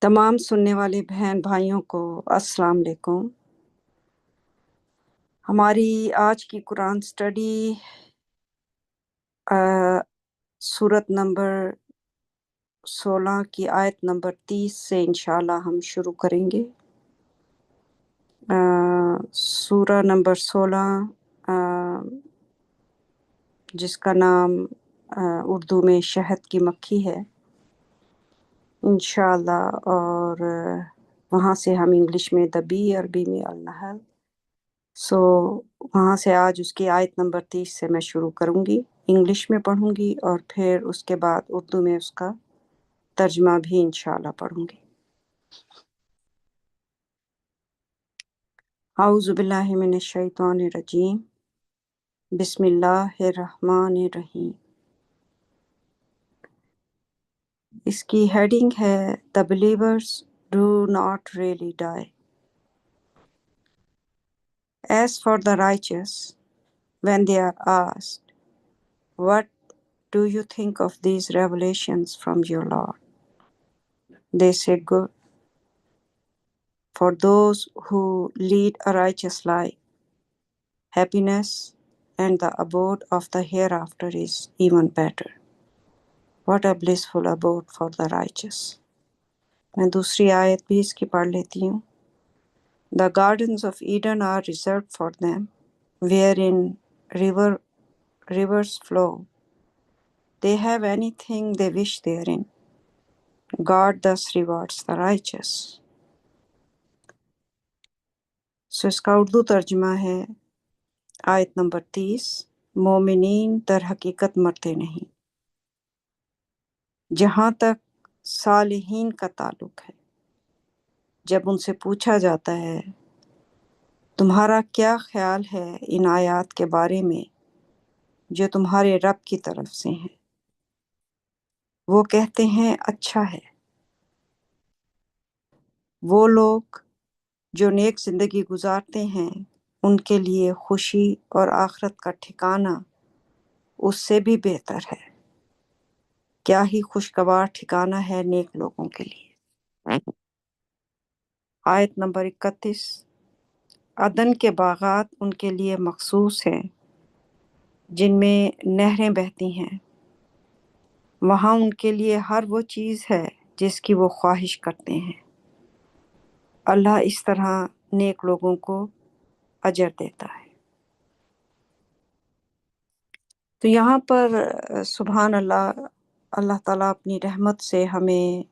تمام سننے والے بہن بھائیوں کو السلام علیکم۔ ہماری آج کی قرآن سٹڈی سورت نمبر 16 کی آیت نمبر 30 سے انشاءاللہ ہم شروع کریں گے۔ سورہ نمبر 16 جس کا نام اردو میں شہد کی مکھی ہے انشاءاللہ، اور وہاں سے ہم انگلش میں دبی، عربی میں النحل، وہاں سے آج اس کی آیت نمبر 30 سے میں شروع کروں گی، انگلش میں پڑھوں گی اور پھر اس کے بعد اردو میں اس کا ترجمہ بھی انشاءاللہ پڑھوں گی۔ اعوذ باللہ من الشیطان الرجیم، بسم اللہ الرحمن الرحیم۔ اس کی ہیڈنگ ہے The believers do not really die. As for the righteous, when they are asked, What do you think of these revelations from your Lord? They say good. For those who lead a righteous life, happiness and the abode of the hereafter is even better. What a blissful abode for the righteous. میں دوسری آیت بھی اس کی پڑھ لیتی ہوں۔ The gardens of Eden are reserved for them, wherein rivers flow. They have anything they wish therein. God thus rewards the righteous. اس کا اردو ترجمہ ہے آیت نمبر 30۔ مومنین در حقیقت مرتے نہیں، جہاں تک صالحین کا تعلق ہے۔ جب ان سے پوچھا جاتا ہے تمہارا کیا خیال ہے ان آیات کے بارے میں جو تمہارے رب کی طرف سے ہیں، وہ کہتے ہیں اچھا ہے۔ وہ لوگ جو نیک زندگی گزارتے ہیں ان کے لیے خوشی اور آخرت کا ٹھکانہ اس سے بھی بہتر ہے۔ کیا ہی خوشگوار ٹھکانہ ہے نیک لوگوں کے لیے۔ آیت نمبر 31۔ عدن کے باغات ان کے لیے مخصوص ہیں جن میں نہریں بہتی ہیں، وہاں ان کے لیے ہر وہ چیز ہے جس کی وہ خواہش کرتے ہیں۔ اللہ اس طرح نیک لوگوں کو اجر دیتا ہے۔ تو یہاں پر سبحان اللہ، اللہ تعالیٰ اپنی رحمت سے ہمیں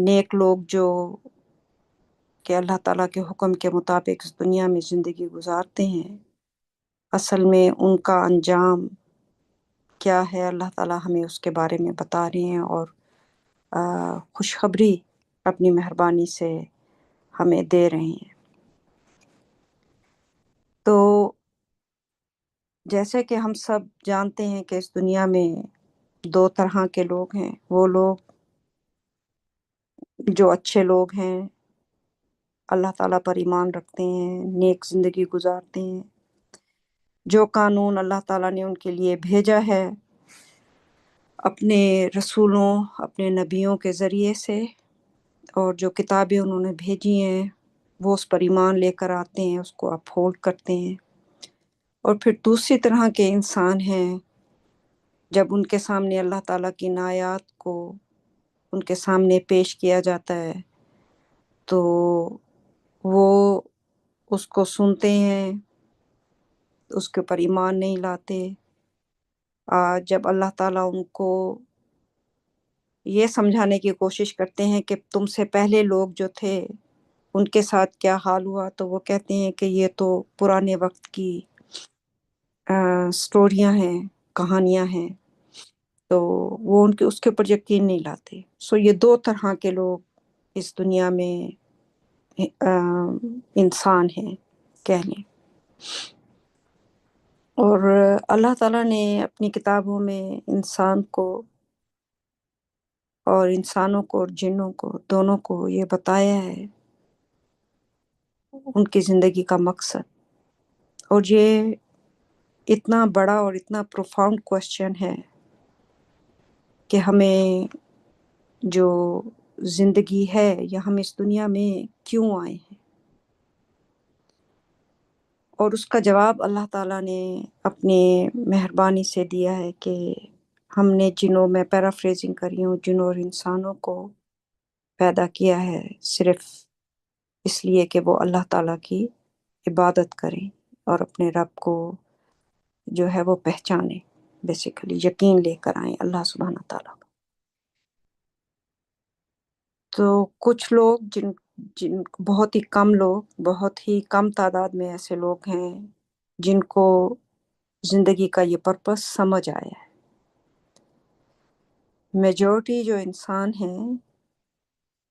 نیک لوگ جو کہ اللہ تعالیٰ کے حکم کے مطابق اس دنیا میں زندگی گزارتے ہیں، اصل میں ان کا انجام کیا ہے اللہ تعالیٰ ہمیں اس کے بارے میں بتا رہے ہیں، اور خوشخبری اپنی مہربانی سے ہمیں دے رہے ہیں۔ تو جیسے کہ ہم سب جانتے ہیں کہ اس دنیا میں دو طرح کے لوگ ہیں، وہ لوگ جو اچھے لوگ ہیں، اللہ تعالیٰ پر ایمان رکھتے ہیں، نیک زندگی گزارتے ہیں، جو قانون اللہ تعالیٰ نے ان کے لیے بھیجا ہے اپنے رسولوں، اپنے نبیوں کے ذریعے سے، اور جو کتابیں انہوں نے بھیجی ہیں وہ اس پر ایمان لے کر آتے ہیں، اس کو اپہولڈ کرتے ہیں۔ اور پھر دوسری طرح کے انسان ہیں، جب ان کے سامنے اللہ تعالیٰ کی آیات کو ان کے سامنے پیش کیا جاتا ہے تو وہ اس کو سنتے ہیں، اس کے اوپر ایمان نہیں لاتے۔ جب اللہ تعالیٰ ان کو یہ سمجھانے کی کوشش کرتے ہیں کہ تم سے پہلے لوگ جو تھے ان کے ساتھ کیا حال ہوا، تو وہ کہتے ہیں کہ یہ تو پرانے وقت کی سٹوریاں ہیں، کہانیاں ہیں، تو وہ ان کے اس کے اوپر یقین نہیں لاتے۔ یہ دو طرح کے لوگ اس دنیا میں انسان ہیں کہہ لیں۔ اور اللہ تعالیٰ نے اپنی کتابوں میں انسان کو اور انسانوں کو اور جنوں کو دونوں کو یہ بتایا ہے ان کی زندگی کا مقصد۔ اور یہ اتنا بڑا اور اتنا پروفاؤنڈ کوسچن ہے کہ ہمیں جو زندگی ہے یا ہم اس دنیا میں کیوں آئے ہیں، اور اس کا جواب اللہ تعالیٰ نے اپنے مہربانی سے دیا ہے کہ ہم نے جنوں میں پیرافریزنگ کری ہوں، جنوں اور انسانوں کو پیدا کیا ہے صرف اس لیے کہ وہ اللہ تعالیٰ کی عبادت کریں اور اپنے رب کو جو ہے وہ پہچانیں، بیسیکلی یقین لے کر آئیں اللہ سبحانہ تعالیٰ کو۔ تو کچھ لوگ جن بہت ہی کم لوگ، بہت ہی کم تعداد میں ایسے لوگ ہیں جن کو زندگی کا یہ پرپس سمجھ آیا ہے۔ میجورٹی جو انسان ہیں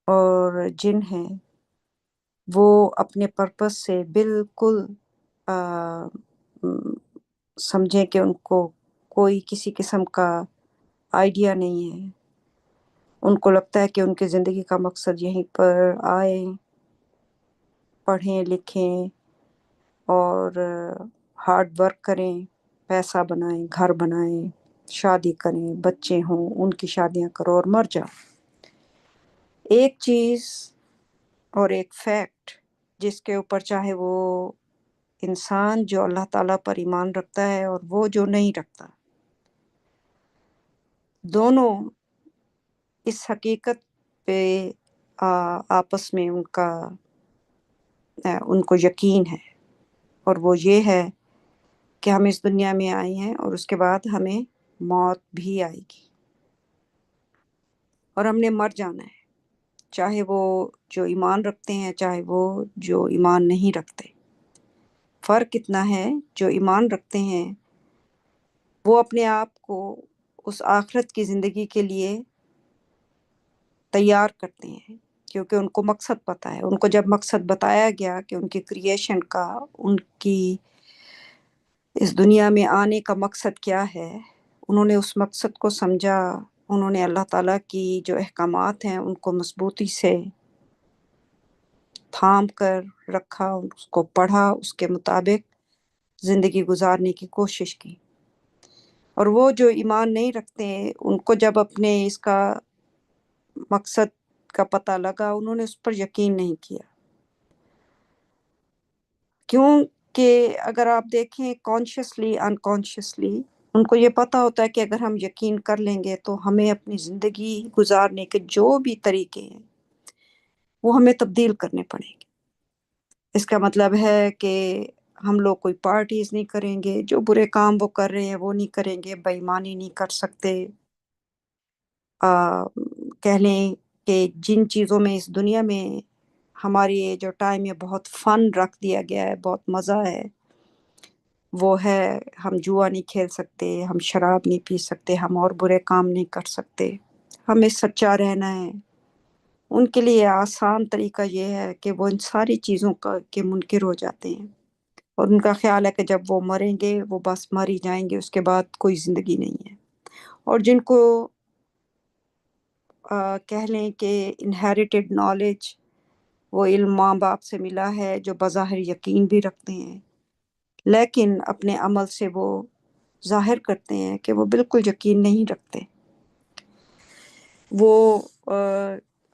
اور جن ہیں وہ اپنے پرپس سے بالکل سمجھیں کہ ان کو کوئی کسی قسم کا آئیڈیا نہیں ہے۔ ان کو لگتا ہے کہ ان کی زندگی کا مقصد یہیں پر آئیں، پڑھیں لکھیں اور ہارڈ ورک کریں، پیسہ بنائیں، گھر بنائیں، شادی کریں، بچے ہوں، ان کی شادیاں کرو اور مر جاؤ۔ ایک چیز اور ایک فیکٹ جس کے اوپر چاہے وہ انسان جو اللہ تعالیٰ پر ایمان رکھتا ہے اور وہ جو نہیں رکھتا، دونوں اس حقیقت پہ آپس میں ان کو یقین ہے، اور وہ یہ ہے کہ ہم اس دنیا میں آئے ہیں اور اس کے بعد ہمیں موت بھی آئے گی اور ہم نے مر جانا ہے، چاہے وہ جو ایمان رکھتے ہیں چاہے وہ جو ایمان نہیں رکھتے۔ فرق اتنا ہے جو ایمان رکھتے ہیں وہ اپنے آپ کو اس آخرت کی زندگی کے لیے تیار کرتے ہیں، کیونکہ ان کو مقصد پتہ ہے۔ ان کو جب مقصد بتایا گیا کہ ان کی کریشن کا، ان کی اس دنیا میں آنے کا مقصد کیا ہے، انہوں نے اس مقصد کو سمجھا، انہوں نے اللہ تعالیٰ کی جو احکامات ہیں ان کو مضبوطی سے تھام کر رکھا، اس کو پڑھا، اس کے مطابق زندگی گزارنے کی کوشش کی۔ اور وہ جو ایمان نہیں رکھتے ان کو جب اپنے اس کا مقصد کا پتہ لگا، انہوں نے اس پر یقین نہیں کیا، کیونکہ اگر آپ دیکھیں کانشیسلی انکانشیسلی ان کو یہ پتہ ہوتا ہے کہ اگر ہم یقین کر لیں گے تو ہمیں اپنی زندگی گزارنے کے جو بھی طریقے ہیں وہ ہمیں تبدیل کرنے پڑیں گے۔ اس کا مطلب ہے کہ ہم لوگ کوئی پارٹیز نہیں کریں گے، جو برے کام وہ کر رہے ہیں وہ نہیں کریں گے، بے ایمانی نہیں کر سکتے، کہہ لیں کہ جن چیزوں میں اس دنیا میں ہماری جو ٹائم میں بہت فن رکھ دیا گیا ہے، بہت مزہ ہے، وہ ہے ہم جوا نہیں کھیل سکتے، ہم شراب نہیں پی سکتے، ہم اور برے کام نہیں کر سکتے، ہمیں سچا رہنا ہے۔ ان کے لیے آسان طریقہ یہ ہے کہ وہ ان ساری چیزوں کے منکر ہو جاتے ہیں، اور ان کا خیال ہے کہ جب وہ مریں گے وہ بس مر ہی جائیں گے، اس کے بعد کوئی زندگی نہیں ہے۔ اور جن کو کہہ لیں کہ انہیریٹڈ نالج، وہ علم ماں باپ سے ملا ہے، جو بظاہر یقین بھی رکھتے ہیں لیکن اپنے عمل سے وہ ظاہر کرتے ہیں کہ وہ بالکل یقین نہیں رکھتے۔ وہ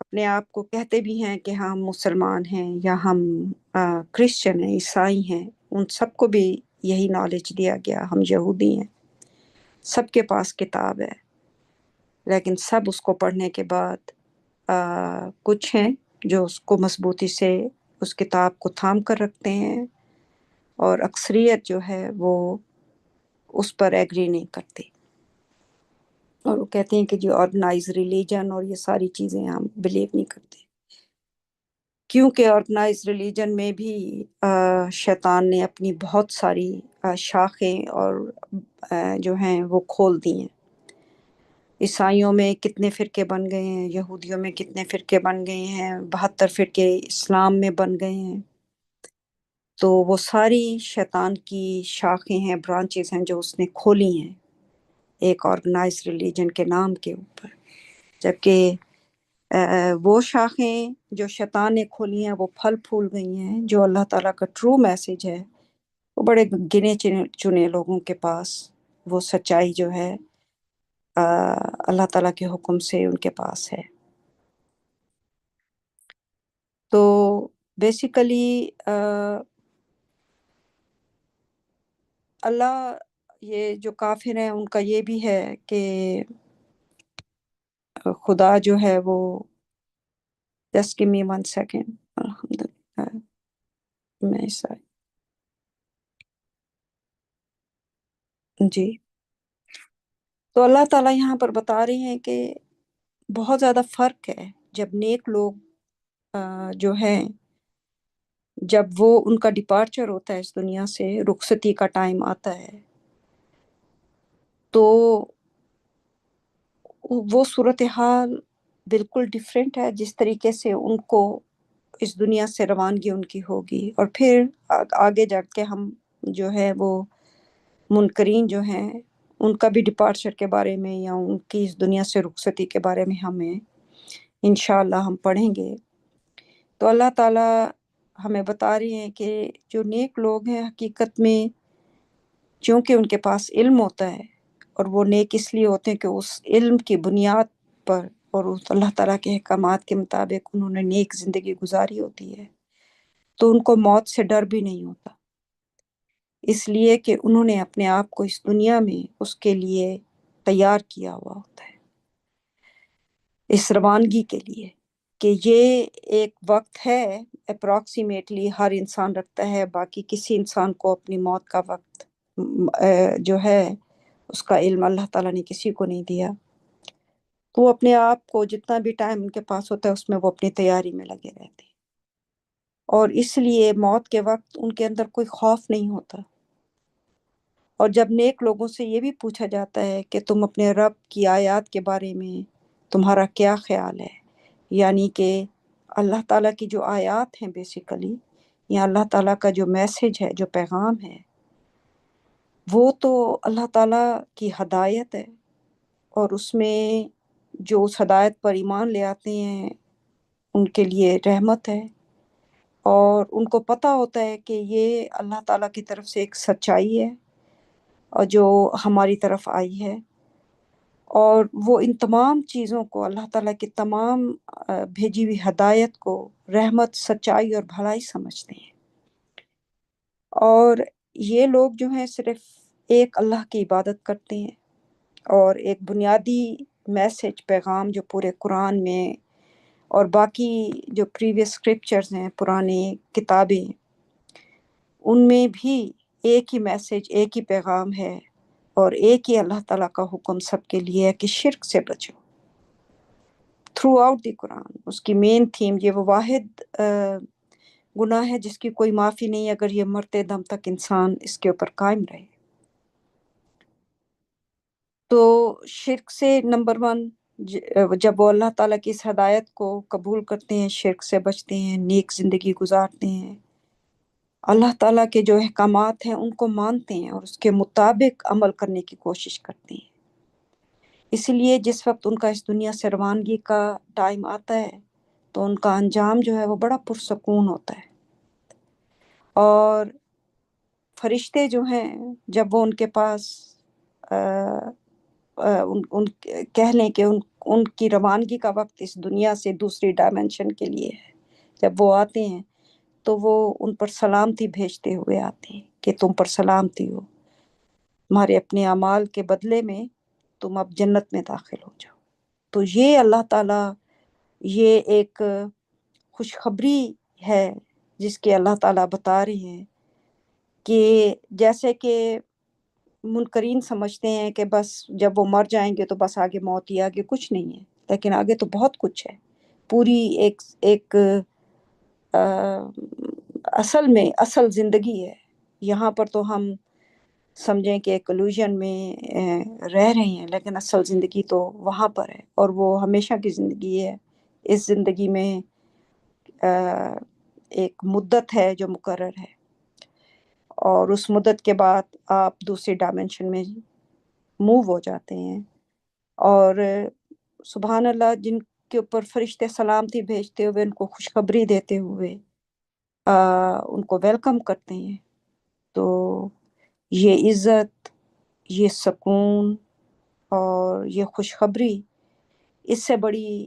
اپنے آپ کو کہتے بھی ہیں کہ ہم مسلمان ہیں یا ہم کرسچن ہیں، عیسائی ہیں، ان سب کو بھی یہی نالج دیا گیا، ہم یہودی ہیں، سب کے پاس کتاب ہے، لیکن سب اس کو پڑھنے کے بعد کچھ ہیں جو اس کو مضبوطی سے اس کتاب کو تھام کر رکھتے ہیں، اور اکثریت جو ہے وہ اس پر ایگری نہیں کرتی، اور وہ کہتے ہیں کہ جو آرگنائز ریلیجن اور یہ ساری چیزیں ہم بلیو نہیں کرتے، کیونکہ آرگنائز ریلیجن میں بھی شیطان نے اپنی بہت ساری شاخیں اور جو ہیں وہ کھول دی ہیں۔ عیسائیوں میں کتنے فرقے بن گئے ہیں، یہودیوں میں کتنے فرقے بن گئے ہیں، 72 فرقے اسلام میں بن گئے ہیں۔ تو وہ ساری شیطان کی شاخیں ہیں، برانچز ہیں جو اس نے کھولی ہیں ایک آرگنائز ریلیجن کے نام کے اوپر، جبکہ وہ شاخیں جو شیطان نے کھولی ہیں وہ پھل پھول گئی ہیں، جو اللہ تعالیٰ کا ٹرو میسج ہے وہ بڑے گنے چنے لوگوں کے پاس وہ سچائی جو ہے اللہ تعالیٰ کے حکم سے ان کے پاس ہے۔ تو بیسیکلی اللہ، یہ جو کافر ہیں ان کا یہ بھی ہے کہ خدا جو ہے وہ جسٹ گیو می 1 سیکنڈ. الحمدللہ میں جی. تو اللہ تعالیٰ یہاں پر بتا رہے ہیں کہ بہت زیادہ فرق ہے جب نیک لوگ جو ہیں، جب وہ ان کا ڈپارچر ہوتا ہے اس دنیا سے، رخصتی کا ٹائم آتا ہے، تو وہ صورتحال بالکل ڈیفرنٹ ہے جس طریقے سے ان کو اس دنیا سے روانگی ان کی ہوگی. اور پھر آگے جا کے ہم جو ہے وہ منکرین جو ہیں ان کا بھی ڈپارچر کے بارے میں یا ان کی اس دنیا سے رخصتی کے بارے میں ہمیں انشاءاللہ ہم پڑھیں گے. تو اللہ تعالیٰ ہمیں بتا رہی ہیں کہ جو نیک لوگ ہیں حقیقت میں چونکہ ان کے پاس علم ہوتا ہے، اور وہ نیک اس لیے ہوتے ہیں کہ اس علم کی بنیاد پر اور اس اللہ تعالیٰ کے احکامات کے مطابق انہوں نے نیک زندگی گزاری ہوتی ہے، تو ان کو موت سے ڈر بھی نہیں ہوتا، اس لیے کہ انہوں نے اپنے آپ کو اس دنیا میں اس کے لیے تیار کیا ہوا ہوتا ہے، اس روانگی کے لیے، کہ یہ ایک وقت ہے اپروکسیمیٹلی ہر انسان رکھتا ہے. باقی کسی انسان کو اپنی موت کا وقت جو ہے اس کا علم اللہ تعالیٰ نے کسی کو نہیں دیا. تو وہ اپنے آپ کو جتنا بھی ٹائم ان کے پاس ہوتا ہے اس میں وہ اپنی تیاری میں لگے رہتے ہیں، اور اس لیے موت کے وقت ان کے اندر کوئی خوف نہیں ہوتا. اور جب نیک لوگوں سے یہ بھی پوچھا جاتا ہے کہ تم اپنے رب کی آیات کے بارے میں تمہارا کیا خیال ہے، یعنی کہ اللہ تعالیٰ کی جو آیات ہیں بیسیکلی، یا اللہ تعالیٰ کا جو میسج ہے، جو پیغام ہے، وہ تو اللہ تعالیٰ کی ہدایت ہے، اور اس میں جو اس ہدایت پر ایمان لے آتے ہیں ان کے لیے رحمت ہے، اور ان کو پتہ ہوتا ہے کہ یہ اللہ تعالیٰ کی طرف سے ایک سچائی ہے اور جو ہماری طرف آئی ہے. اور وہ ان تمام چیزوں کو، اللہ تعالیٰ کی تمام بھیجی ہوئی ہدایت کو رحمت، سچائی اور بھلائی سمجھتے ہیں. اور یہ لوگ جو ہیں صرف ایک اللہ کی عبادت کرتے ہیں، اور ایک بنیادی میسج، پیغام جو پورے قرآن میں اور باقی جو پریویس اسکرپچرز ہیں، پرانے کتابیں، ان میں بھی ایک ہی میسج، ایک ہی پیغام ہے، اور ایک ہی اللہ تعالیٰ کا حکم سب کے لیے ہے کہ شرک سے بچو. تھرو آؤٹ دی قرآن اس کی مین تھیم یہ، وہ واحد گناہ ہے جس کی کوئی معافی نہیں اگر یہ مرتے دم تک انسان اس کے اوپر قائم رہے. تو شرک سے نمبر 1، جب وہ اللہ تعالیٰ کی اس ہدایت کو قبول کرتے ہیں، شرک سے بچتے ہیں، نیک زندگی گزارتے ہیں، اللہ تعالیٰ کے جو احکامات ہیں ان کو مانتے ہیں اور اس کے مطابق عمل کرنے کی کوشش کرتے ہیں، اس لیے جس وقت ان کا اس دنیا سے روانگی کا ٹائم آتا ہے تو ان کا انجام جو ہے وہ بڑا پرسکون ہوتا ہے. اور فرشتے جو ہیں جب وہ ان کے پاس ان کہہ لیں کہ ان کی روانگی کا وقت اس دنیا سے دوسری ڈائمنشن کے لیے ہے، جب وہ آتے ہیں تو وہ ان پر سلامتی بھیجتے ہوئے آتے ہیں کہ تم پر سلامتی ہو، تمہارے اپنے اعمال کے بدلے میں تم اب جنت میں داخل ہو جاؤ. تو یہ اللہ تعالیٰ، یہ ایک خوشخبری ہے جس کے اللہ تعالیٰ بتا رہے ہیں کہ جیسے کہ منکرین سمجھتے ہیں کہ بس جب وہ مر جائیں گے تو بس آگے موت ہی، آگے کچھ نہیں ہے، لیکن آگے تو بہت کچھ ہے. پوری ایک اصل میں اصل زندگی ہے. یہاں پر تو ہم سمجھیں کہ ایک illusion میں رہ رہے ہیں، لیکن اصل زندگی تو وہاں پر ہے، اور وہ ہمیشہ کی زندگی ہے. اس زندگی میں ایک مدت ہے جو مقرر ہے، اور اس مدت کے بعد آپ دوسری ڈائمنشن میں موو ہو جاتے ہیں. اور سبحان اللہ، جن کے اوپر فرشتے سلامتی بھیجتے ہوئے ان کو خوشخبری دیتے ہوئے ان کو ویلکم کرتے ہیں، تو یہ عزت، یہ سکون اور یہ خوشخبری، اس سے بڑی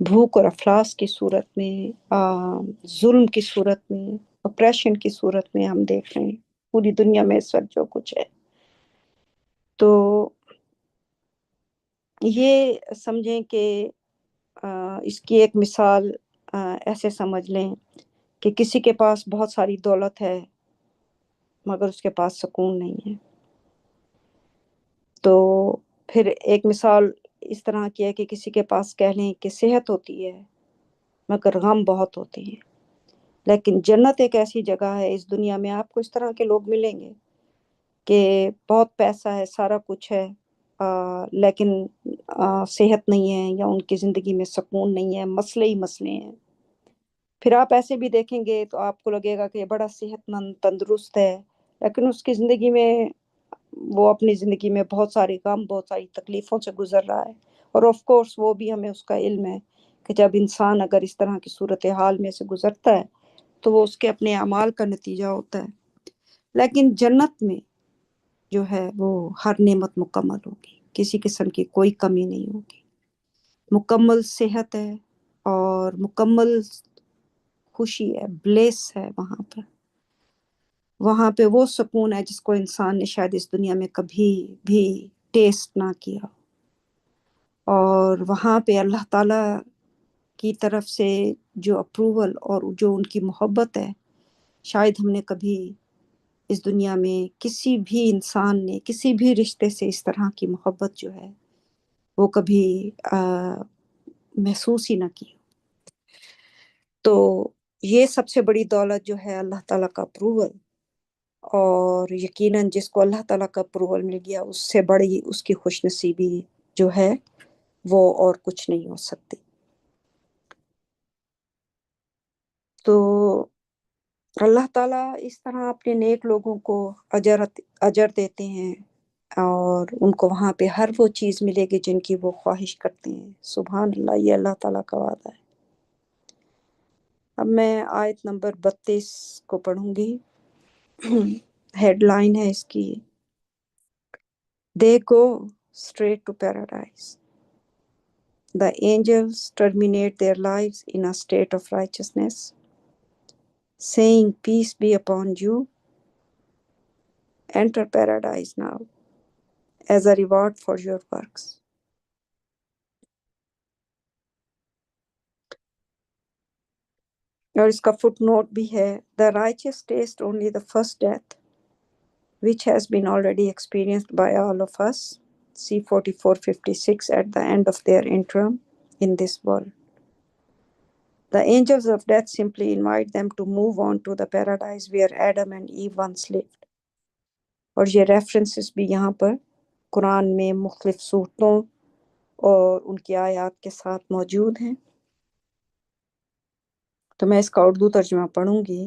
بھوک اور افلاس کی صورت میں، ظلم کی صورت میں، اپریشن کی صورت میں ہم دیکھ رہے ہیں پوری دنیا میں اس وقت جو کچھ ہے. تو یہ سمجھیں کہ اس کی ایک مثال ایسے سمجھ لیں کہ کسی کے پاس بہت ساری دولت ہے مگر اس کے پاس سکون نہیں ہے. تو پھر ایک مثال اس طرح کی ہے کہ کسی کے پاس کہہ لیں کہ صحت ہوتی ہے مگر غم بہت ہوتے ہیں. لیکن جنت ایک ایسی جگہ ہے، اس دنیا میں آپ کو اس طرح کے لوگ ملیں گے کہ بہت پیسہ ہے، سارا کچھ ہے، لیکن صحت نہیں ہے یا ان کی زندگی میں سکون نہیں ہے، مسئلے ہی مسئلے ہیں. پھر آپ ایسے بھی دیکھیں گے تو آپ کو لگے گا کہ یہ بڑا صحت مند تندرست ہے، لیکن اس کی زندگی میں وہ اپنی زندگی میں بہت سارے غم، بہت ساری تکلیفوں سے گزر رہا ہے. اور آف کورس وہ بھی ہمیں اس کا علم ہے کہ جب انسان اگر اس طرح کی صورتحال میں سے گزرتا ہے تو وہ اس کے اپنے اعمال کا نتیجہ ہوتا ہے. لیکن جنت میں جو ہے وہ ہر نعمت مکمل ہوگی، کسی قسم کی کوئی کمی نہیں ہوگی، مکمل صحت ہے اور مکمل خوشی ہے، بلیس ہے. وہاں پہ وہ سکون ہے جس کو انسان نے شاید اس دنیا میں کبھی بھی ٹیسٹ نہ کیا. اور وہاں پہ اللہ تعالیٰ کی طرف سے جو اپروول اور جو ان کی محبت ہے، شاید ہم نے کبھی اس دنیا میں کسی بھی انسان نے کسی بھی رشتے سے اس طرح کی محبت جو ہے وہ کبھی محسوس ہی نہ کی. تو یہ سب سے بڑی دولت جو ہے اللہ تعالیٰ کا اپروول، اور یقیناً جس کو اللہ تعالیٰ کا اپروول مل گیا اس سے بڑی اس کی خوش نصیبی جو ہے وہ اور کچھ نہیں ہو سکتی. تو اللہ تعالیٰ اس طرح اپنے نیک لوگوں کو اجر دیتے ہیں اور ان کو وہاں پہ ہر وہ چیز ملے گی جن کی وہ خواہش کرتے ہیں. سبحان اللہ، یہ اللہ تعالیٰ کا وعدہ ہے. اب میں آیت نمبر 32 کو پڑھوں گی. ہیڈ لائن ہے اس کی، They go straight to paradise. The angels terminate their lives in a state of righteousness, saying, Peace be upon you. Enter paradise now as a reward for your works. اور اس کا fit note بھی ہے، The righteous taste only the first death, which has been already experienced by all of us. See 44:56 at the end of their interim in this world. The angels of death simply invite them to move on to the paradise where Adam and Eve once lived. اور یہ references بھی یہاں پر قرآن میں مختلف صورتوں اور ان کی آیات کے ساتھ موجود ہیں. تو میں اس کا اردو ترجمہ پڑھوں گی.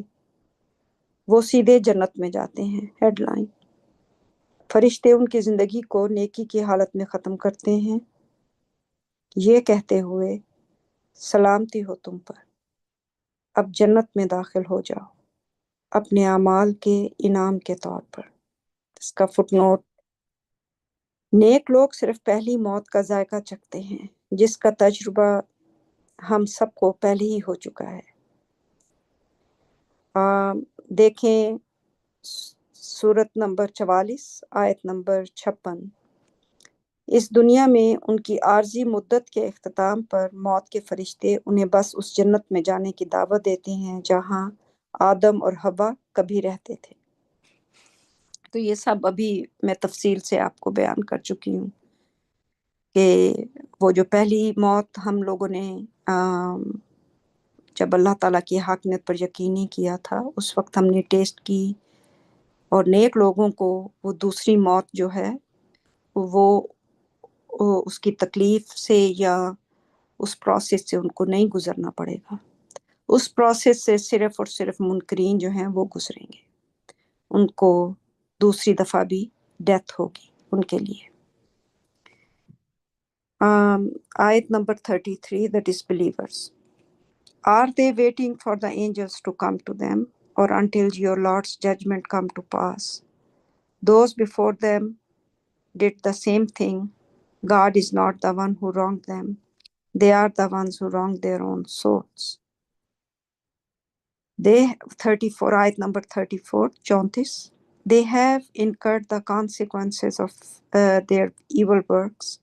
وہ سیدھے جنت میں جاتے ہیں. ہیڈ لائن، فرشتے ان کی زندگی کو نیکی کی حالت میں ختم کرتے ہیں یہ کہتے ہوئے، سلامتی ہو تم پر، اب جنت میں داخل ہو جاؤ اپنے اعمال کے انعام کے طور پر. اس کا فٹ نوٹ، نیک لوگ صرف پہلی موت کا ذائقہ چکھتے ہیں جس کا تجربہ ہم سب کو پہلے ہی ہو چکا ہے. دیکھیں سورت نمبر 44 آیت نمبر 56. اس دنیا میں ان کی عارضی مدت کے اختتام پر موت کے فرشتے انہیں بس اس جنت میں جانے کی دعوت دیتے ہیں جہاں آدم اور حوا کبھی رہتے تھے. تو یہ سب ابھی میں تفصیل سے آپ کو بیان کر چکی ہوں کہ وہ جو پہلی موت ہم لوگوں نے جب اللہ تعالیٰ کی حاکمیت پر یقین نہیں کیا تھا اس وقت ہم نے ٹیسٹ کی، اور نیک لوگوں کو وہ دوسری موت جو ہے وہ اس کی تکلیف سے یا اس پروسیس سے ان کو نہیں گزرنا پڑے گا. اس پروسیس سے صرف اور صرف منکرین جو ہیں وہ گزریں گے، ان کو دوسری دفعہ بھی ڈیتھ ہوگی ان کے لیے. آیت number 33. The disbelievers. Are they waiting for the angels to come to them, or until your Lord's judgment come to pass? Those before them did the same thing. God is not the one who wronged them. They are the ones who wrong their own souls. They 34 ayat number 34 34. They have incurred the consequences of their evil works,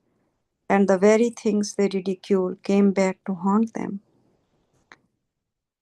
and the very things they ridicule came back to haunt them.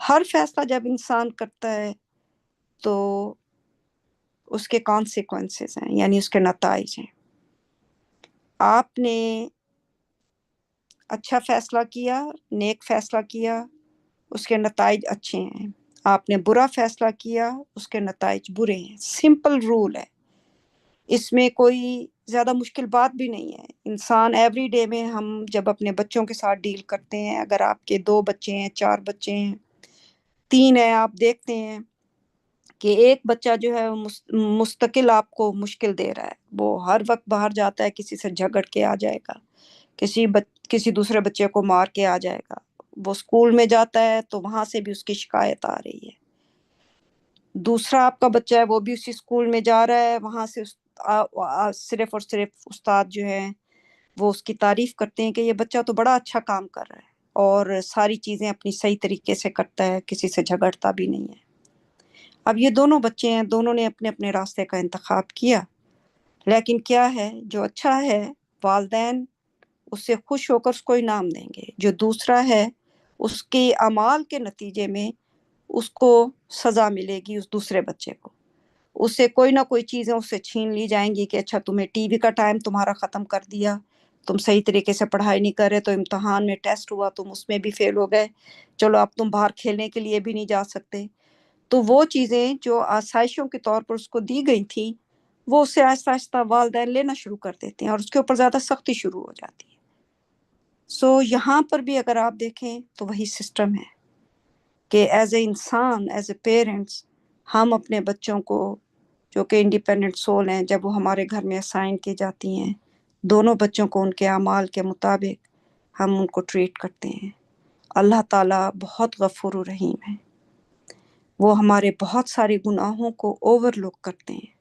ہر فیصلہ جب انسان کرتا ہے تو اس کے consequences ہیں، یعنی اس کے نتائج ہیں. آپ نے اچھا فیصلہ کیا، نیک فیصلہ کیا، اس کے نتائج اچھے ہیں. آپ نے برا فیصلہ کیا، اس کے نتائج برے ہیں. سمپل رول ہے، اس میں کوئی زیادہ مشکل بات بھی نہیں ہے. انسان ایوری ڈے میں ہم جب اپنے بچوں کے ساتھ ڈیل کرتے ہیں، اگر آپ کے 2 بچے ہیں، 4 بچے ہیں، 3 ہیں، آپ دیکھتے ہیں کہ ایک بچہ جو ہے مستقل آپ کو مشکل دے رہا ہے. وہ ہر وقت باہر جاتا ہے، کسی سے جھگڑ کے آ جائے گا، کسی دوسرے بچے کو مار کے آ جائے گا. وہ اسکول میں جاتا ہے تو وہاں سے بھی اس کی شکایت آ رہی ہے. دوسرا آپ کا بچہ ہے، وہ بھی اسی اسکول میں جا رہا ہے، وہاں سے صرف اور صرف استاد جو ہے وہ اس کی تعریف کرتے ہیں کہ یہ بچہ تو بڑا اچھا کام کر رہا ہے اور ساری چیزیں اپنی صحیح طریقے سے کرتا ہے، کسی سے جھگڑتا بھی نہیں ہے. اب یہ دونوں بچے ہیں، دونوں نے اپنے اپنے راستے کا انتخاب کیا، لیکن کیا ہے جو اچھا ہے والدین اس سے خوش ہو کر اس کو انعام دیں گے. جو دوسرا ہے اس کے اعمال کے نتیجے میں اس کو سزا ملے گی. اس دوسرے بچے کو اس سے کوئی نہ کوئی چیزیں اس سے چھین لی جائیں گی کہ اچھا تمہیں ٹی وی کا ٹائم تمہارا ختم کر دیا، تم صحیح طریقے سے پڑھائی نہیں کر رہے، تو امتحان میں ٹیسٹ ہوا تم اس میں بھی فیل ہو گئے، چلو اب تم باہر کھیلنے کے لیے بھی نہیں جا سکتے. تو وہ چیزیں جو آسائشوں کے طور پر اس کو دی گئی تھیں وہ اسے آہستہ آہستہ والدین لینا شروع کر دیتے ہیں اور اس کے اوپر زیادہ سختی شروع ہو جاتی ہے. یہاں پر بھی اگر آپ دیکھیں تو وہی سسٹم ہے کہ ایز اے انسان، ایز اے پیرنٹس، ہم اپنے بچوں کو جو کہ انڈیپینڈنٹ سول ہیں، جب وہ ہمارے گھر میں اسائن کی جاتی ہیں، دونوں بچوں کو ان کے اعمال کے مطابق ہم ان کو ٹریٹ کرتے ہیں. اللہ تعالیٰ بہت غفور و رحیم ہے، وہ ہمارے بہت سارے گناہوں کو اوور لک کرتے ہیں،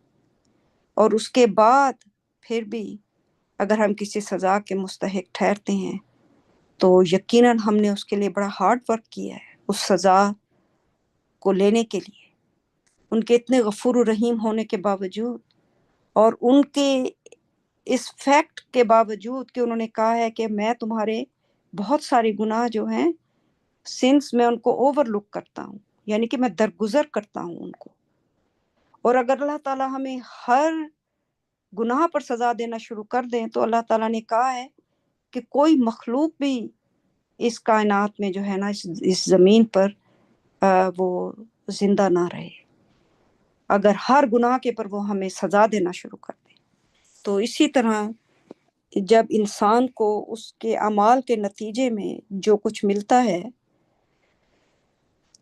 اور اس کے بعد پھر بھی اگر ہم کسی سزا کے مستحق ٹھہرتے ہیں تو یقیناً ہم نے اس کے لیے بڑا ہارڈ ورک کیا ہے اس سزا کو لینے کے لیے. ان کے اتنے غفور و رحیم ہونے کے باوجود اور ان کے اس فیکٹ کے باوجود کہ انہوں نے کہا ہے کہ میں تمہارے بہت سارے گناہ جو ہیں سنس میں ان کو اوور لک کرتا ہوں، یعنی کہ میں درگزر کرتا ہوں ان کو. اور اگر اللہ تعالیٰ ہمیں ہر گناہ پر سزا دینا شروع کر دیں تو اللہ تعالیٰ نے کہا ہے کہ کوئی مخلوق بھی اس کائنات میں جو ہے نا اس زمین پر وہ زندہ نہ رہے اگر ہر گناہ کے پر وہ ہمیں سزا دینا شروع کر دیں. تو اسی طرح جب انسان کو اس کے اعمال کے نتیجے میں جو کچھ ملتا ہے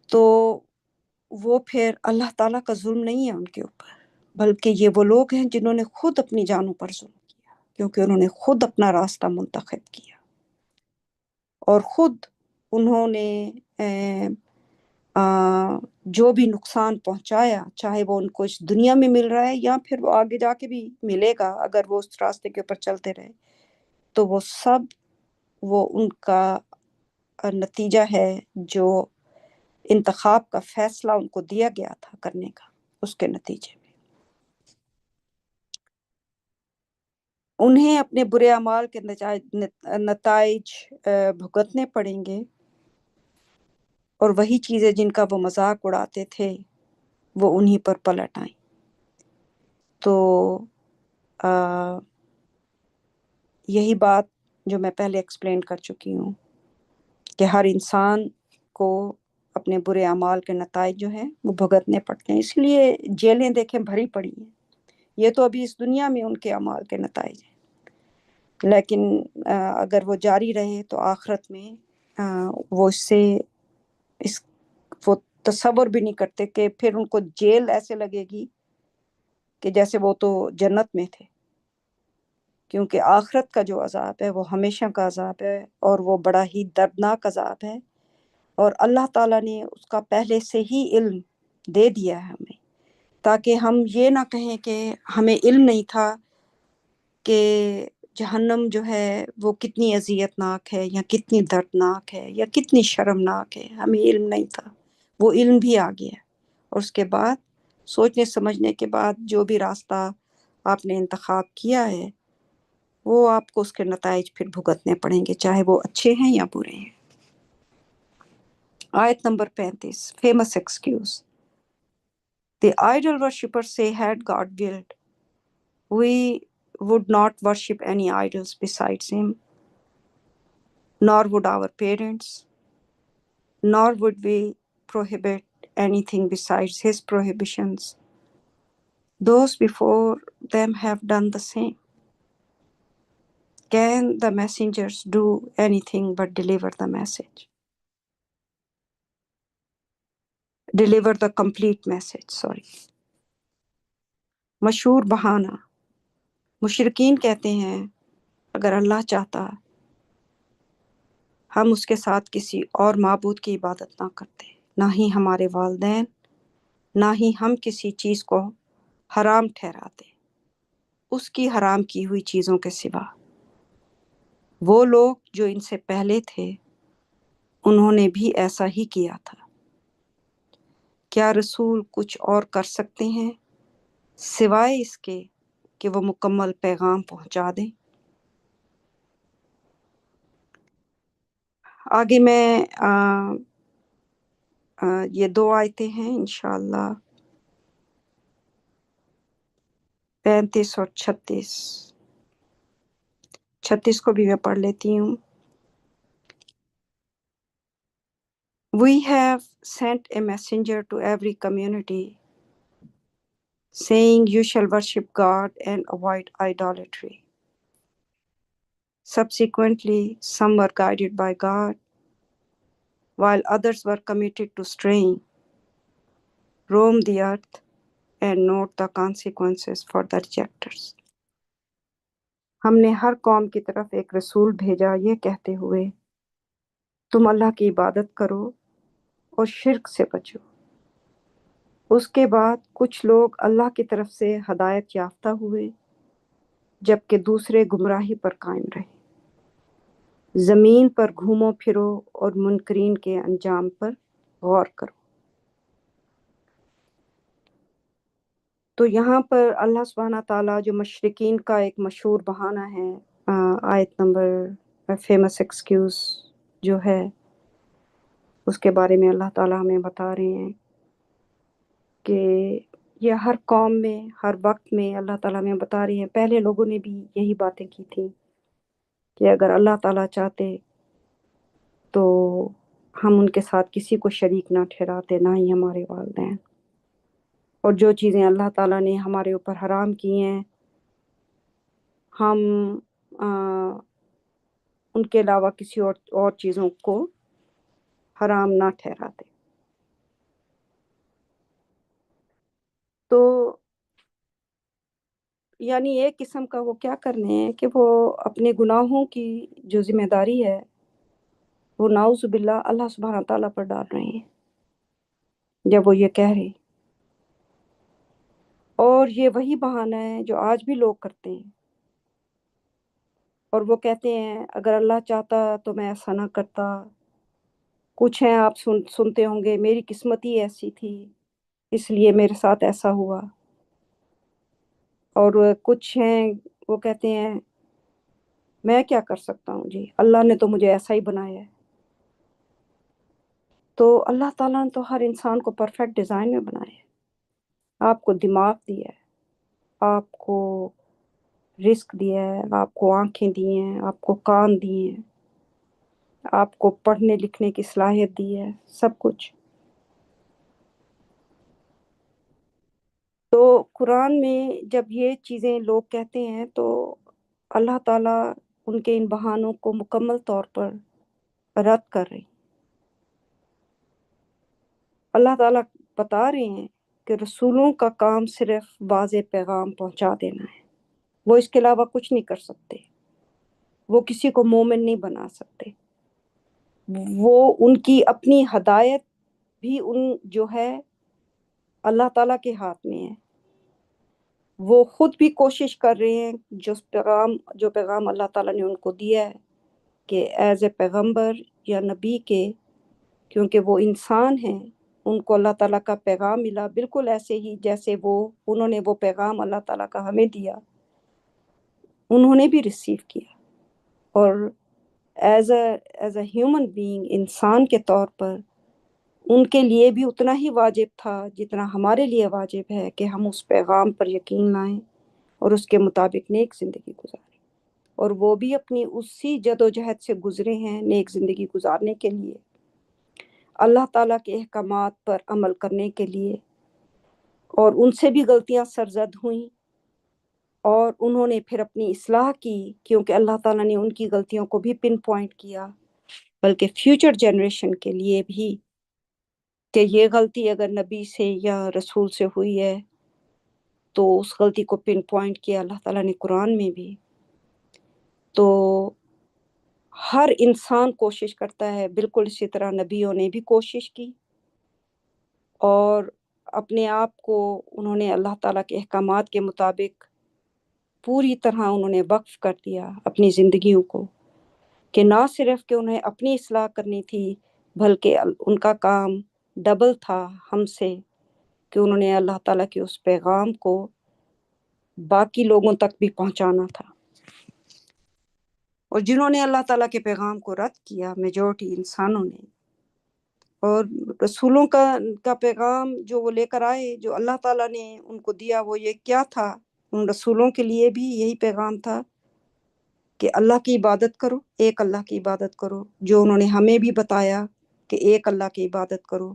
تو وہ پھر اللہ تعالیٰ کا ظلم نہیں ہے ان کے اوپر، بلکہ یہ وہ لوگ ہیں جنہوں نے خود اپنی جانوں پر ظلم کیا، کیونکہ انہوں نے خود اپنا راستہ منتخب کیا اور خود انہوں نے جو بھی نقصان پہنچایا، چاہے وہ ان کو اس دنیا میں مل رہا ہے یا پھر وہ آگے جا کے بھی ملے گا اگر وہ اس راستے کے اوپر چلتے رہے، تو وہ سب وہ ان کا نتیجہ ہے جو انتخاب کا فیصلہ ان کو دیا گیا تھا کرنے کا، اس کے نتیجے میں انہیں اپنے برے اعمال کے نتائج بھگتنے پڑیں گے، اور وہی چیزیں جن کا وہ مذاق اڑاتے تھے وہ انہی پر پلٹ آئیں. تو یہی بات جو میں پہلے ایکسپلین کر چکی ہوں کہ ہر انسان کو اپنے برے اعمال کے نتائج جو ہیں وہ بھگتنے پڑتے ہیں. اس لیے جیلیں دیکھیں بھری پڑی ہیں، یہ تو ابھی اس دنیا میں ان کے اعمال کے نتائج ہیں، لیکن اگر وہ جاری رہے تو آخرت میں وہ وہ تصور بھی نہیں کرتے کہ پھر ان کو جیل ایسے لگے گی کہ جیسے وہ تو جنت میں تھے، کیونکہ آخرت کا جو عذاب ہے وہ ہمیشہ کا عذاب ہے اور وہ بڑا ہی دردناک عذاب ہے، اور اللہ تعالیٰ نے اس کا پہلے سے ہی علم دے دیا ہے ہمیں، تاکہ ہم یہ نہ کہیں کہ ہمیں علم نہیں تھا کہ جہنم جو ہے وہ کتنی اذیت ناک ہے یا کتنی دردناک ہے یا کتنی شرمناک ہے. ہمیں علم نہیں تھا، وہ علم بھی آ گیا، اور اس کے بعد سوچنے سمجھنے کے بعد جو بھی راستہ آپ نے انتخاب کیا ہے وہ آپ کو اس کے نتائج پھر بھگتنے پڑیں گے، چاہے وہ اچھے ہیں یا برے ہیں. آیت number 35 famous excuse. The idol worshippers say, had God willed, we would not worship any idols besides him, nor would our parents, nor would we prohibit anything besides his prohibitions. Those before them have done the same. Can the messengers do anything but deliver the message? Deliver the complete message, sorry. مشہور بہانہ. مشرکین کہتے ہیں اگر اللہ چاہتا ہم اس کے ساتھ کسی اور معبود کی عبادت نہ کرتے، نہ ہی ہمارے والدین، نہ ہی ہم کسی چیز کو حرام ٹھہراتے اس کی حرام کی ہوئی چیزوں کے سوا. وہ لوگ جو ان سے پہلے تھے انہوں نے بھی ایسا ہی کیا تھا. کیا رسول کچھ اور کر سکتے ہیں سوائے اس کے کہ وہ مکمل پیغام پہنچا دیں؟ آگے میں یہ 2 آیتیں ہیں انشاءاللہ 35 اور 36 کو بھی میں پڑھ لیتی ہوں. We have sent a messenger to every community saying you shall worship God and avoid idolatry. Subsequently, some were guided by God, while others were committed to straying. Roam the earth and note the consequences for the rejectors. ہم نے ہر قوم کی طرف ایک رسول بھیجا یہ کہتے ہوئے تم اللہ کی عبادت کرو اور شرک سے بچو. اس کے بعد کچھ لوگ اللہ کی طرف سے ہدایت یافتہ ہوئے جبکہ دوسرے گمراہی پر قائم رہے. زمین پر گھومو پھرو اور منکرین کے انجام پر غور کرو. تو یہاں پر اللہ سبحانہ تعالیٰ جو مشرکین کا ایک مشہور بہانہ ہے آیت نمبر فیمس ایکسکیوز جو ہے اس کے بارے میں اللہ تعالیٰ ہمیں بتا رہے ہیں کہ یہ ہر قوم میں ہر وقت میں اللہ تعالیٰ ہمیں بتا رہے ہیں. پہلے لوگوں نے بھی یہی باتیں کی تھیں کہ اگر اللہ تعالیٰ چاہتے تو ہم ان کے ساتھ کسی کو شریک نہ ٹھہراتے، نہ ہی ہمارے والدین. اور جو چیزیں اللہ تعالیٰ نے ہمارے اوپر حرام کی ہیں ہم ان کے علاوہ کسی اور چیزوں کو حرام نہ ٹھہراتے. تو یعنی ایک قسم کا وہ کیا کرنے ہیں کہ وہ اپنے گناہوں کی جو ذمہ داری ہے وہ نعوذ باللہ اللہ سبحانہ تعالیٰ پر ڈال رہے ہیں جب وہ یہ کہہ رہے. اور یہ وہی بہانہ ہے جو آج بھی لوگ کرتے ہیں اور وہ کہتے ہیں اگر اللہ چاہتا تو میں ایسا نہ کرتا. کچھ ہیں آپ سنتے ہوں گے میری قسمت ہی ایسی تھی اس لیے میرے ساتھ ایسا ہوا. اور کچھ ہیں وہ کہتے ہیں میں کیا کر سکتا ہوں جی اللہ نے تو مجھے ایسا ہی بنایا ہے. تو اللہ تعالیٰ نے تو ہر انسان کو پرفیکٹ ڈیزائن میں بنایا ہے. آپ کو دماغ دیا ہے، آپ کو رزق دیا ہے، آپ کو آنکھیں دی ہیں، آپ کو کان دیے ہیں، آپ کو پڑھنے لکھنے کی صلاحیت دی ہے، سب کچھ. تو قرآن میں جب یہ چیزیں لوگ کہتے ہیں تو اللہ تعالیٰ ان کے ان بہانوں کو مکمل طور پر رد کر رہے ہیں. اللہ تعالیٰ بتا رہے ہیں کہ رسولوں کا کام صرف واضح پیغام پہنچا دینا ہے، وہ اس کے علاوہ کچھ نہیں کر سکتے. وہ کسی کو مومن نہیں بنا سکتے. وہ ان کی اپنی ہدایت بھی ان جو ہے اللہ تعالیٰ کے ہاتھ میں ہے. وہ خود بھی کوشش کر رہے ہیں جو پیغام اللہ تعالیٰ نے ان کو دیا ہے کہ ایز اے پیغمبر یا نبی کے، کیونکہ وہ انسان ہیں ان کو اللہ تعالیٰ کا پیغام ملا بالکل ایسے ہی جیسے انہوں نے وہ پیغام اللہ تعالیٰ کا ہمیں دیا انہوں نے بھی ریسیو کیا. اور ایز اے ہیومن بینگ انسان کے طور پر ان کے لیے بھی اتنا ہی واجب تھا جتنا ہمارے لیے واجب ہے کہ ہم اس پیغام پر یقین لائیں اور اس کے مطابق نیک زندگی گزاریں، اور وہ بھی اپنی اسی جد و جہد سے گزرے ہیں نیک زندگی گزارنے کے لیے، اللہ تعالیٰ کے احکامات پر عمل کرنے کے لیے، اور ان سے بھی غلطیاں سرزد ہوئیں اور انہوں نے پھر اپنی اصلاح کی، کیونکہ اللہ تعالیٰ نے ان کی غلطیوں کو بھی پن پوائنٹ کیا، بلکہ فیوچر جنریشن کے لیے بھی کہ یہ غلطی اگر نبی سے یا رسول سے ہوئی ہے تو اس غلطی کو پن پوائنٹ کیا اللہ تعالیٰ نے قرآن میں بھی۔ تو ہر انسان کوشش کرتا ہے، بالکل اسی طرح نبیوں نے بھی کوشش کی، اور اپنے آپ کو انہوں نے اللہ تعالیٰ کے احکامات کے مطابق پوری طرح انہوں نے وقف کر دیا اپنی زندگیوں کو، کہ نہ صرف کہ انہیں اپنی اصلاح کرنی تھی بلکہ ان کا کام ڈبل تھا ہم سے، کہ انہوں نے اللہ تعالیٰ کے اس پیغام کو باقی لوگوں تک بھی پہنچانا تھا۔ اور جنہوں نے اللہ تعالیٰ کے پیغام کو رد کیا، میجورٹی انسانوں نے، اور رسولوں کا پیغام جو وہ لے کر آئے، جو اللہ تعالیٰ نے ان کو دیا، وہ یہ کیا تھا؟ ان رسولوں کے لیے بھی یہی پیغام تھا کہ اللہ کی عبادت کرو، ایک اللہ کی عبادت کرو، جو انہوں نے ہمیں بھی بتایا کہ ایک اللہ کی عبادت کرو۔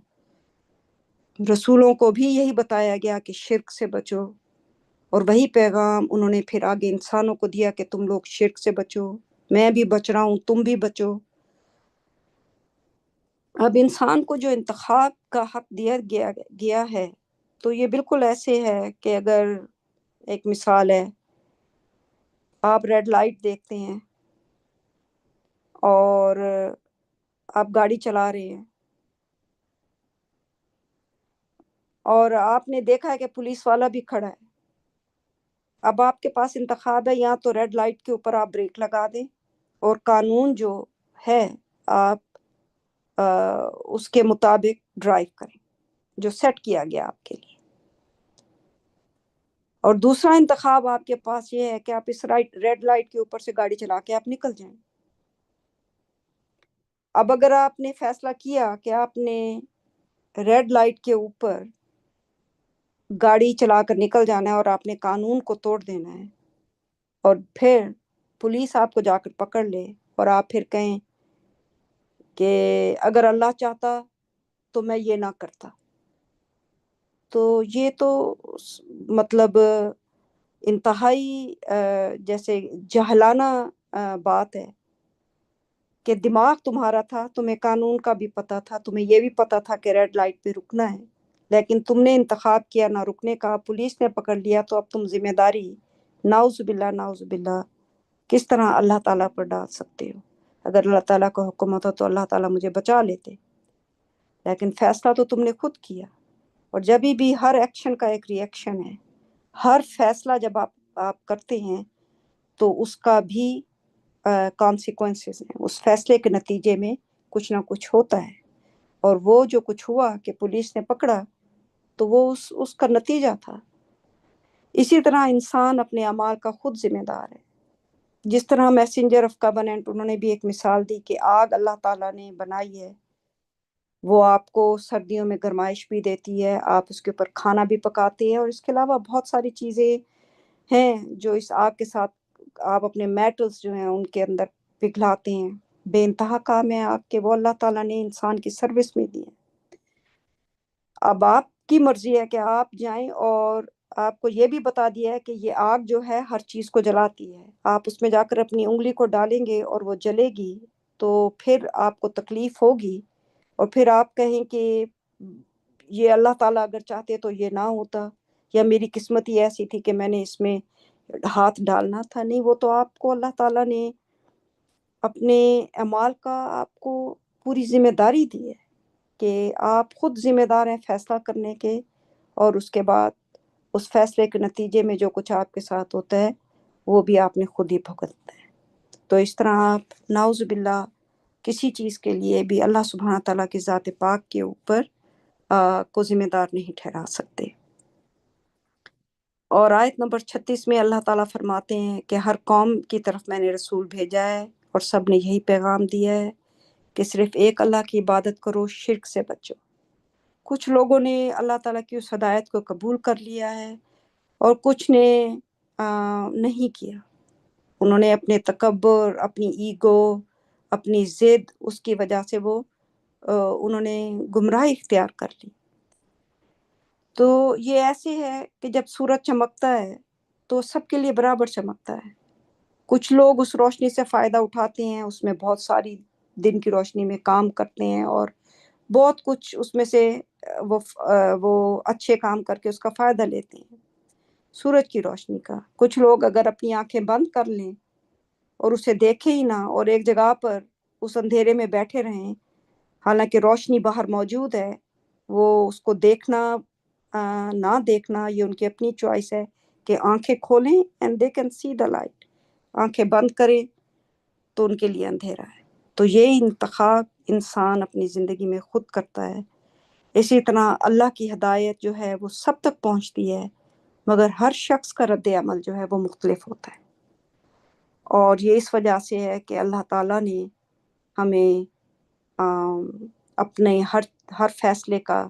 رسولوں کو بھی یہی بتایا گیا کہ شرک سے بچو، اور وہی پیغام انہوں نے پھر آگے انسانوں کو دیا کہ تم لوگ شرک سے بچو، میں بھی بچ رہا ہوں، تم بھی بچو۔ اب انسان کو جو انتخاب کا حق دیا گیا ہے، تو یہ بالکل ایسے ہے کہ اگر ایک مثال ہے، آپ ریڈ لائٹ دیکھتے ہیں اور آپ گاڑی چلا رہے ہیں، اور آپ نے دیکھا ہے کہ پولیس والا بھی کھڑا ہے، اب آپ کے پاس انتخاب ہے، یا تو ریڈ لائٹ کے اوپر آپ بریک لگا دیں اور قانون جو ہے آپ اس کے مطابق ڈرائیو کریں جو سیٹ کیا گیا آپ کے لیے، اور دوسرا انتخاب آپ کے پاس یہ ہے کہ آپ اس ریڈ لائٹ کے اوپر سے گاڑی چلا کے آپ نکل جائیں۔ اب اگر آپ نے فیصلہ کیا کہ آپ نے ریڈ لائٹ کے اوپر گاڑی چلا کر نکل جانا ہے اور آپ نے قانون کو توڑ دینا ہے، اور پھر پولیس آپ کو جا کر پکڑ لے اور آپ پھر کہیں کہ اگر اللہ چاہتا تو میں یہ نہ کرتا، تو یہ تو مطلب انتہائی جیسے جہلانہ بات ہے کہ دماغ تمہارا تھا، تمہیں قانون کا بھی پتہ تھا، تمہیں یہ بھی پتہ تھا کہ ریڈ لائٹ پہ رکنا ہے، لیکن تم نے انتخاب کیا نہ رکنے کا، پولیس نے پکڑ لیا، تو اب تم ذمہ داری نعوذ باللہ نعوذ باللہ کس طرح اللہ تعالیٰ پر ڈال سکتے ہو؟ اگر اللہ تعالیٰ کا حکم ہوتا تو اللہ تعالیٰ مجھے بچا لیتے، لیکن فیصلہ تو تم نے خود کیا۔ اور جبھی بھی ہر ایکشن کا ایک ری ایکشن ہے، ہر فیصلہ جب آپ کرتے ہیں تو اس کا بھی کانسیکوینسز ہیں، اس فیصلے کے نتیجے میں کچھ نہ کچھ ہوتا ہے، اور وہ جو کچھ ہوا کہ پولیس نے پکڑا تو وہ اس کا نتیجہ تھا۔ اسی طرح انسان اپنے اعمال کا خود ذمہ دار ہے، جس طرح میسنجر آف کوننٹ انہوں نے بھی ایک مثال دی کہ آگ اللہ تعالیٰ نے بنائی ہے، وہ آپ کو سردیوں میں گرمائش بھی دیتی ہے، آپ اس کے اوپر کھانا بھی پکاتے ہیں، اور اس کے علاوہ بہت ساری چیزیں ہیں جو اس آگ کے ساتھ آپ اپنے میٹلز جو ہیں ان کے اندر پگھلاتے ہیں۔ بے انتہا کام ہے آگ کے، وہ اللہ تعالیٰ نے انسان کی سروس میں دی ہے۔ اب آپ کی مرضی ہے کہ آپ جائیں، اور آپ کو یہ بھی بتا دیا ہے کہ یہ آگ جو ہے ہر چیز کو جلاتی ہے، آپ اس میں جا کر اپنی انگلی کو ڈالیں گے اور وہ جلے گی تو پھر آپ کو تکلیف ہوگی، اور پھر آپ کہیں کہ یہ اللہ تعالیٰ اگر چاہتے تو یہ نہ ہوتا، یا میری قسمت ہی ایسی تھی کہ میں نے اس میں ہاتھ ڈالنا تھا۔ نہیں، وہ تو آپ کو اللہ تعالیٰ نے اپنے اعمال کا آپ کو پوری ذمہ داری دی ہے کہ آپ خود ذمہ دار ہیں فیصلہ کرنے کے، اور اس کے بعد اس فیصلے کے نتیجے میں جو کچھ آپ کے ساتھ ہوتا ہے وہ بھی آپ نے خود ہی بھگتنا ہے۔ تو اس طرح آپ نعوذ باللہ کسی چیز کے لیے بھی اللہ سبحانہ تعالیٰ کی ذات پاک کے اوپر کو ذمہ دار نہیں ٹھہرا سکتے۔ اور آیت نمبر 36 میں اللہ تعالیٰ فرماتے ہیں کہ ہر قوم کی طرف میں نے رسول بھیجا ہے اور سب نے یہی پیغام دیا ہے کہ صرف ایک اللہ کی عبادت کرو، شرک سے بچو۔ کچھ لوگوں نے اللہ تعالیٰ کی اس ہدایت کو قبول کر لیا ہے اور کچھ نے نہیں کیا. انہوں نے اپنے تکبر، اپنی ایگو، اپنی ضد، اس کی وجہ سے وہ انہوں نے گمراہی اختیار کر لی. تو یہ ایسے ہے کہ جب سورج چمکتا ہے تو سب کے لیے برابر چمکتا ہے. کچھ لوگ اس روشنی سے فائدہ اٹھاتے ہیں، اس میں بہت ساری دن کی روشنی میں کام کرتے ہیں اور بہت کچھ اس میں سے وہ اچھے کام کر کے اس کا فائدہ لیتے ہیں سورج کی روشنی کا. کچھ لوگ اگر اپنی آنکھیں بند کر لیں اور اسے دیکھیں ہی نہ اور ایک جگہ پر اس اندھیرے میں بیٹھے رہیں، حالانکہ روشنی باہر موجود ہے، وہ اس کو دیکھنا نہ دیکھنا یہ ان کی اپنی چوائس ہے کہ آنکھیں کھولیں and they can see the light, آنکھیں بند کریں تو ان کے لیے اندھیرا ہے. تو یہ انتخاب انسان اپنی زندگی میں خود کرتا ہے. اسی طرح اللہ کی ہدایت جو ہے وہ سب تک پہنچتی ہے، مگر ہر شخص کا رد عمل جو ہے وہ مختلف ہوتا ہے. اور یہ اس وجہ سے ہے کہ اللہ تعالیٰ نے ہمیں اپنے ہر فیصلے کا،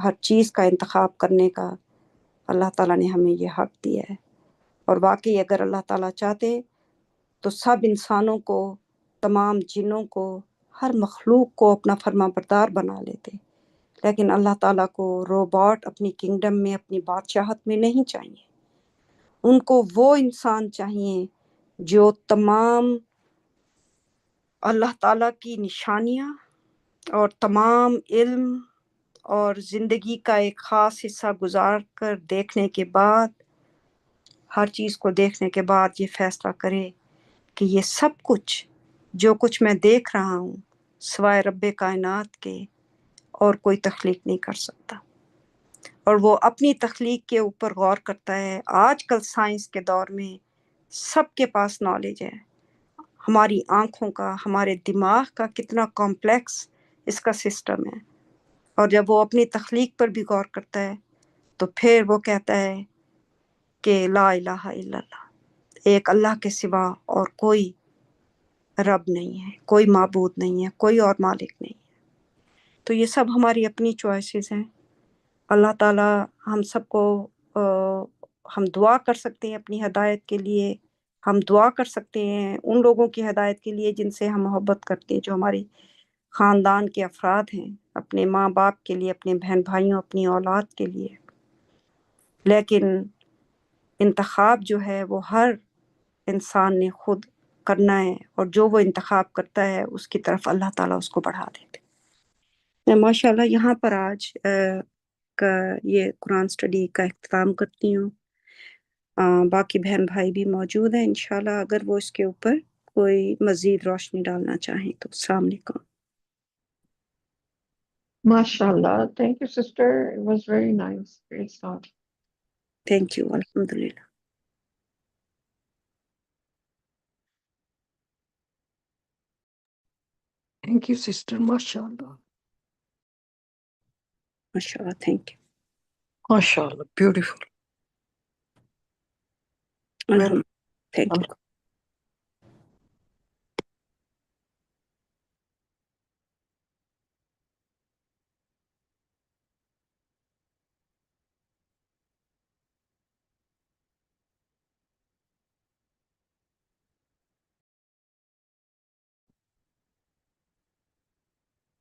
ہر چیز کا انتخاب کرنے کا اللہ تعالیٰ نے ہمیں یہ حق دیا ہے. اور واقعی اگر اللہ تعالیٰ چاہتے تو سب انسانوں کو، تمام جنوں کو، ہر مخلوق کو اپنا فرما بردار بنا لیتے. لیکن اللہ تعالیٰ کو روبوٹ اپنی کنگڈم میں، اپنی بادشاہت میں نہیں چاہیے. ان کو وہ انسان چاہیے جو تمام اللہ تعالیٰ کی نشانیاں اور تمام علم اور زندگی کا ایک خاص حصہ گزار کر دیکھنے کے بعد، ہر چیز کو دیکھنے کے بعد یہ فیصلہ کرے کہ یہ سب کچھ جو کچھ میں دیکھ رہا ہوں سوائے رب کائنات کے اور کوئی تخلیق نہیں کر سکتا. اور وہ اپنی تخلیق کے اوپر غور کرتا ہے. آج کل سائنس کے دور میں سب کے پاس نالج ہے، ہماری آنکھوں کا، ہمارے دماغ کا کتنا کمپلیکس اس کا سسٹم ہے. اور جب وہ اپنی تخلیق پر بھی غور کرتا ہے تو پھر وہ کہتا ہے کہ لا الہ الا اللہ، ایک اللہ کے سوا اور کوئی رب نہیں ہے، کوئی معبود نہیں ہے، کوئی اور مالک نہیں ہے. تو یہ سب ہماری اپنی چوائسیز ہیں. اللہ تعالیٰ ہم سب کو ہم دعا کر سکتے ہیں اپنی ہدایت کے لیے، ہم دعا کر سکتے ہیں ان لوگوں کی ہدایت کے لیے جن سے ہم محبت کرتے ہیں، جو ہماری خاندان کے افراد ہیں، اپنے ماں باپ کے لیے، اپنے بہن بھائیوں، اپنی اولاد کے لیے. لیکن انتخاب جو ہے وہ ہر انسان نے خود کرنا ہے، اور جو وہ انتخاب کرتا ہے اس کی طرف اللہ تعالیٰ اس کو بڑھا دیتے. میں ماشاءاللہ یہاں پر آج کا یہ قرآن سٹڈی کا اختتام کرتی ہوں. باقی بہن بھائی بھی موجود ہیں انشاءاللہ اگر وہ اس کے اوپر کوئی مزید روشنی ڈالنا چاہیں تو. السلام علیکم. MashaAllah. Thank you, sister. It was very nice. Great start. Thank you. الحمدللہ. Thank you, sister. MashaAllah. ماشاءاللہ. Thank you. MashaAllah. Beautiful. الحمد. Thank you.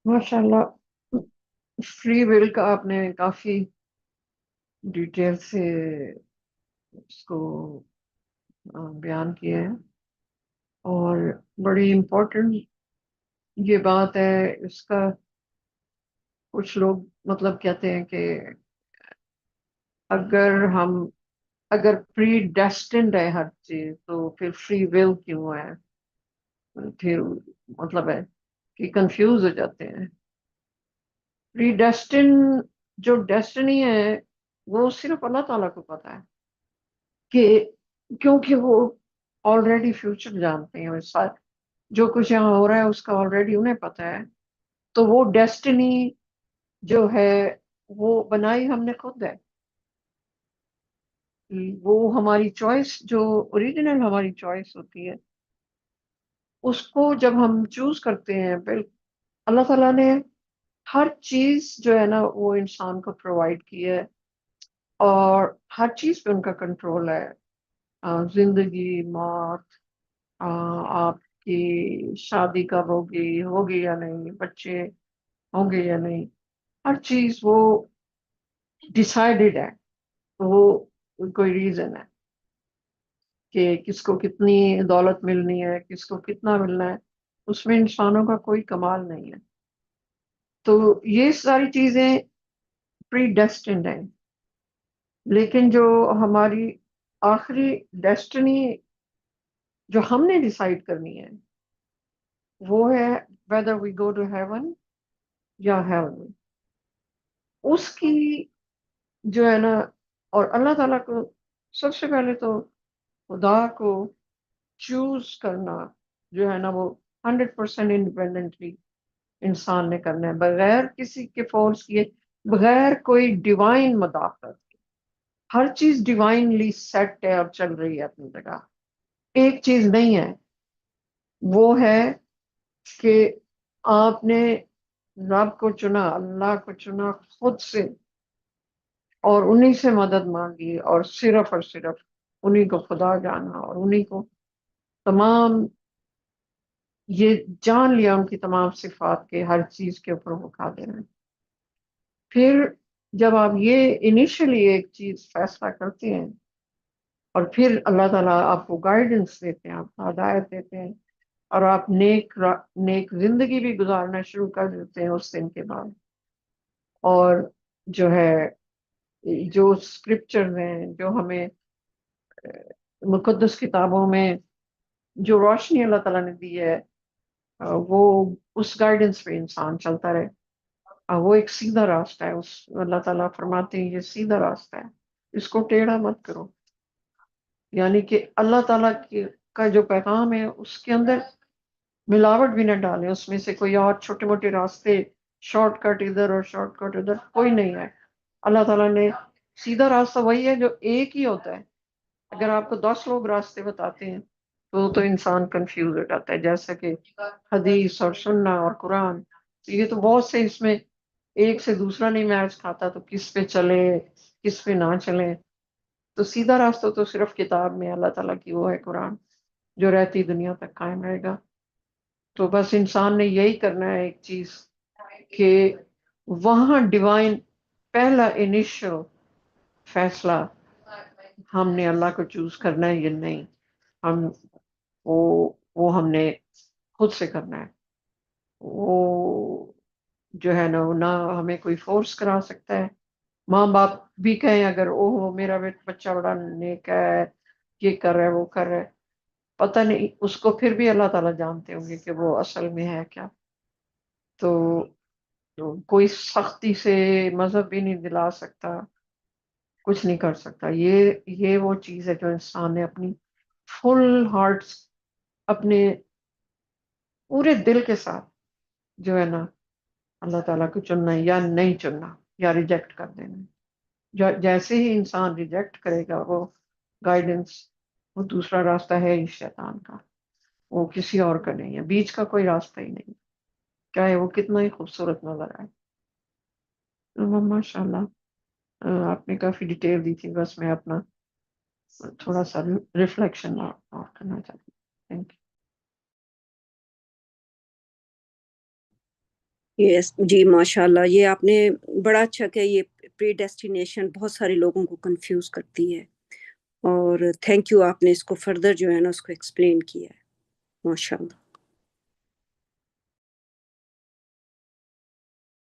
MashaAllah. Free will کا آپ نے کافی ڈیٹیل سے اس کو بیان کیا ہے، اور بڑی امپورٹنٹ یہ بات ہے اس کا. کچھ لوگ مطلب کہتے ہیں کہ اگر پری ڈیسٹنڈ ہے ہر چیز تو پھر فری ول کیوں ہے؟ پھر مطلب ہے کہ کنفیوز ہو جاتے ہیں. پری ڈیسٹن جو ڈیسٹنی ہے وہ صرف اللہ تعالیٰ کو پتا ہے، کہ کیونکہ وہ آلریڈی فیوچر جانتے ہیں، جو کچھ یہاں ہو رہا ہے اس کا آلریڈی انہیں پتا ہے. تو وہ ڈیسٹنی جو ہے وہ بنائی ہم نے خود ہے. وہ ہماری چوائس جو اوریجنل ہماری چوائس ہوتی ہے اس کو جب ہم چوز کرتے ہیں، اللہ تعالیٰ نے ہر چیز جو ہے نا وہ انسان کو پرووائڈ کی ہے، اور ہر چیز پہ ان کا کنٹرول ہے. زندگی، موت، آپ کی شادی کب ہوگی یا نہیں، بچے ہوں گے یا نہیں، ہر چیز وہ ڈیسائیڈڈ ہے. وہ کوئی ریزن ہے کہ کس کو کتنی دولت ملنی ہے، کس کو کتنا ملنا ہے، اس میں انسانوں کا کوئی کمال نہیں ہے. تو یہ ساری چیزیں پری ڈیسٹنڈ ہیں. لیکن جو ہماری آخری ڈیسٹنی جو ہم نے ڈیسائیڈ کرنی ہے وہ ہے whether we go to heaven یا hell. اس کی جو ہے نا، اور اللہ تعالیٰ کو سب سے پہلے تو خدا کو چوز کرنا جو ہے نا وہ 100% انڈیپینڈنٹلی انسان نے کرنا ہے، بغیر کسی کے فورس کیے، بغیر کوئی ڈیوائن مداخلت. ہر چیز ڈیوائنلی سیٹ ہے اور چل رہی ہے اپنی جگہ. ایک چیز نہیں ہے، وہ ہے کہ آپ نے رب کو چنا، اللہ کو چنا خود سے، اور انہی سے مدد مانگی، اور صرف انہی کو خدا جانا، اور انہی کو تمام یہ جان لیا، ان کی تمام صفات کے ہر چیز کے اوپر وہ قادر ہیں. پھر جب آپ یہ انیشلی ایک چیز فیصلہ کرتے ہیں، اور پھر اللہ تعالیٰ آپ کو گائیڈنس دیتے ہیں، آپ کو ہدایت دیتے ہیں، اور آپ نیک زندگی بھی گزارنا شروع کر دیتے ہیں اس دن کے بعد. اور جو ہے جو اسکرپچر ہیں، جو ہمیں مقدس کتابوں میں جو روشنی اللہ تعالیٰ نے دی ہے، وہ اس گائیڈنس پہ انسان چلتا رہے. وہ ایک سیدھا راستہ ہے. اللہ تعالیٰ فرماتے ہیں یہ سیدھا راستہ ہے، اس کو ٹیڑھا مت کرو. یعنی کہ اللہ تعالیٰ کا جو پیغام ہے اس کے اندر ملاوٹ بھی نہ ڈالیں، اس میں سے کوئی اور چھوٹے موٹے راستے، شارٹ کٹ ادھر اور شارٹ کٹ ادھر کوئی نہیں ہے. اللہ تعالیٰ نے سیدھا راستہ وہی ہے جو ایک ہی ہوتا ہے. اگر آپ کو 10 لوگ راستے بتاتے ہیں تو انسان کنفیوز ہو جاتا ہے. جیسا کہ حدیث اور سننا اور قرآن، یہ تو بہت سے، اس میں ایک سے دوسرا نہیں میچ کھاتا، تو کس پہ چلے کس پہ نہ چلے. تو سیدھا راستہ تو صرف کتاب میں اللہ تعالیٰ کی وہ ہے قرآن، جو رہتی دنیا تک قائم رہے گا. تو بس انسان نے یہی کرنا ہے ایک چیز، کہ وہاں ڈیوائن پہلا انیشل فیصلہ ہم نے اللہ کو چوز کرنا ہے یا نہیں، وہ ہم نے خود سے کرنا ہے. وہ جو ہے نہ ہمیں کوئی فورس کرا سکتا ہے. ماں باپ بھی کہیں اگر اوہ میرا بچہ بڑا نیک ہے، یہ کر رہا ہے وہ کر رہا ہے، پتہ نہیں اس کو پھر بھی اللہ تعالیٰ جانتے ہوں گے کہ وہ اصل میں ہے کیا. تو کوئی سختی سے مذہب بھی نہیں دلا سکتا، کچھ نہیں کر سکتا. یہ وہ چیز ہے جو انسان نے اپنی فل ہارٹ، اپنے پورے دل کے ساتھ جو ہے نا اللہ تعالیٰ کو چننا ہے یا نہیں چننا، یا ریجیکٹ کر دینا. جیسے ہی انسان ریجیکٹ کرے گا وہ گائیڈنس، وہ دوسرا راستہ ہے ہی شیطان کا، وہ کسی اور کا نہیں ہے. بیچ کا کوئی راستہ ہی نہیں، چاہے وہ کتنا ہی خوبصورت نظر آئے. ماشاء اللہ آپ نے کافی ڈیٹیل دی تھی. بس میں اپنا تھوڑا سا ریفلیکشن اور کرنا چاہتی ہوں. Thank you. یس جی ماشاء اللہ، یہ آپ نے بڑا اچھا کیا. یہ پری ڈیسٹینیشن بہت سارے لوگوں کو کنفیوز کرتی ہے، اور تھینک یو آپ نے اس کو فردر جو ہے نا اس کو ایکسپلین کیا ہے. ماشاء اللہ.